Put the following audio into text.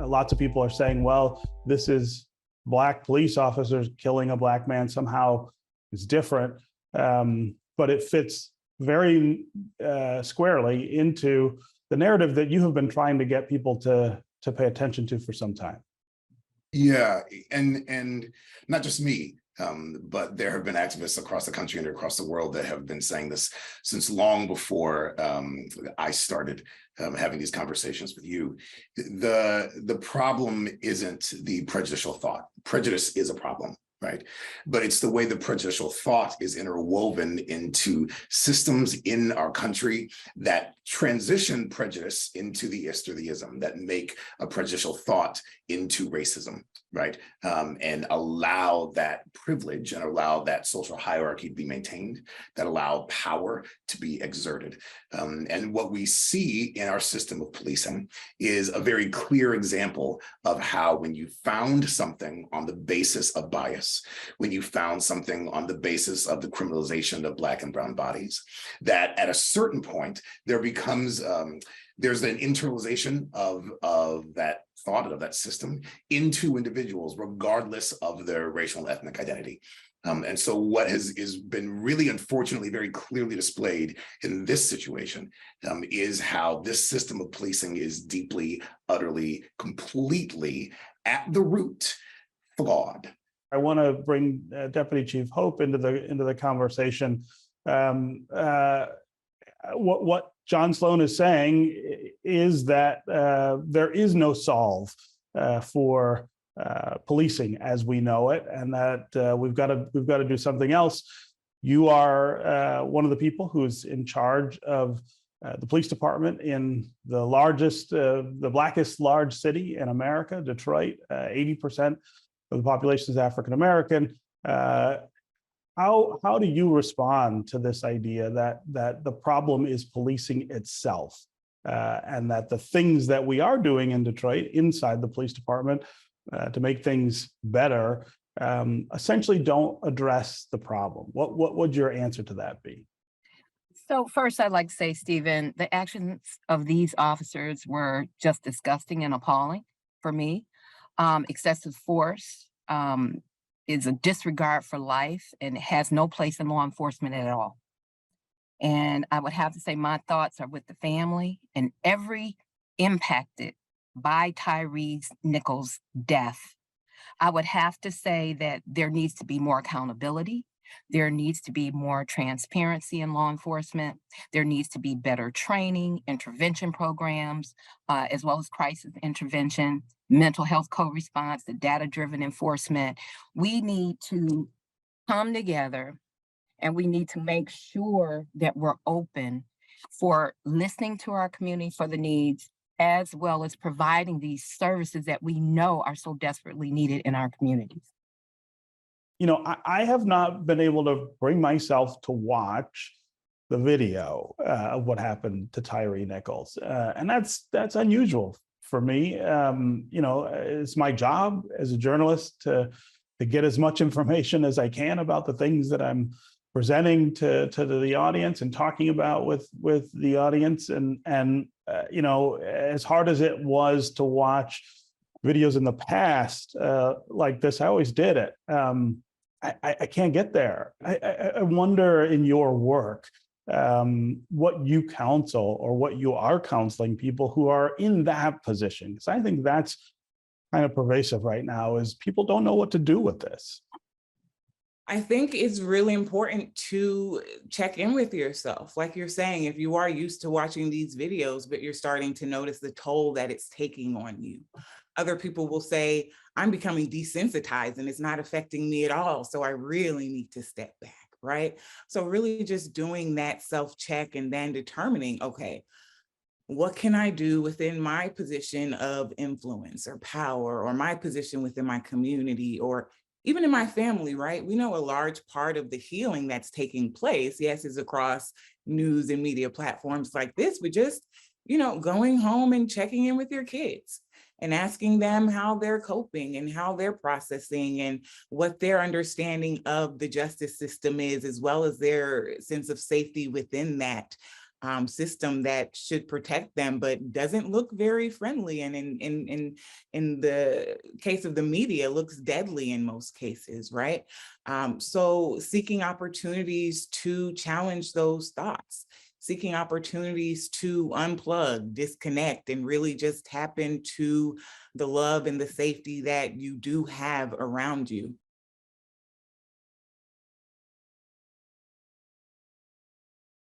lots of people are saying, well, this is Black police officers killing a Black man somehow is different, but it fits very squarely into the narrative that you have been trying to get people to pay attention to for some time. Yeah, and not just me, but there have been activists across the country and across the world that have been saying this since long before I started having these conversations with you. The problem isn't the prejudicial thought. Prejudice is a problem, right? But it's the way the prejudicial thought is interwoven into systems in our country that transition prejudice into the ist or the ism, that make a prejudicial thought into racism, right? And allow that privilege and allow that social hierarchy to be maintained, that allow power to be exerted. And what we see in our system of policing is a very clear example of how, when you found something on the basis of bias, when you found something on the basis of the criminalization of Black and brown bodies, that at a certain point, there becomes, there's an internalization of that thought, of that system into individuals, regardless of their racial and ethnic identity. And so what has been really, unfortunately, very clearly displayed in this situation is how this system of policing is deeply, utterly, completely, at the root, flawed. I want to bring Deputy Chief Hope into the conversation. What John Sloan is saying is that there is no solve for policing as we know it, and that we've got to do something else. You are one of the people who's in charge of the police department in the largest, the blackest large city in America, Detroit. 80% of the population is African American. How do you respond to this idea that the problem is policing itself, and that the things that we are doing in Detroit inside the police department to make things better essentially don't address the problem? What would your answer to that be? So first, I'd like to say, Stephen, the actions of these officers were just disgusting and appalling for me. Excessive force is a disregard for life and has no place in law enforcement at all. And I would have to say my thoughts are with the family and every impacted by Tyre Nichols' death. I would have to say that there needs to be more accountability. There needs to be more transparency in law enforcement. There needs to be better training, intervention programs, as well as crisis intervention, mental health co-response, the data-driven enforcement. We need to come together and we need to make sure that we're open for listening to our community for the needs, as well as providing these services that we know are so desperately needed in our communities. You know, I have not been able to bring myself to watch the video of what happened to Tyre Nichols, and that's unusual for me. You know, it's my job as a journalist to get as much information as I can about the things that I'm presenting to the audience and talking about with the audience. And you know, as hard as it was to watch videos in the past like this, I always did it. I can't get there. I wonder, in your work, what you counsel or what you are counseling people who are in that position, because I think that's kind of pervasive right now, is people don't know what to do with this. I think it's really important to check in with yourself. Like you're saying, if you are used to watching these videos, but you're starting to notice the toll that it's taking on you. Other people will say, I'm becoming desensitized and it's not affecting me at all. So I really need to step back, right? So really just doing that self-check and then determining, okay, what can I do within my position of influence or power, or my position within my community, or even in my family, right? We know a large part of the healing that's taking place, yes, is across news and media platforms like this, but just, you know, going home and checking in with your kids and asking them how they're coping and how they're processing and what their understanding of the justice system is, as well as their sense of safety within that. system that should protect them, but doesn't look very friendly. And in the case of the media, looks deadly in most cases, right? So seeking opportunities to challenge those thoughts, seeking opportunities to unplug, disconnect, and really just tap into the love and the safety that you do have around you.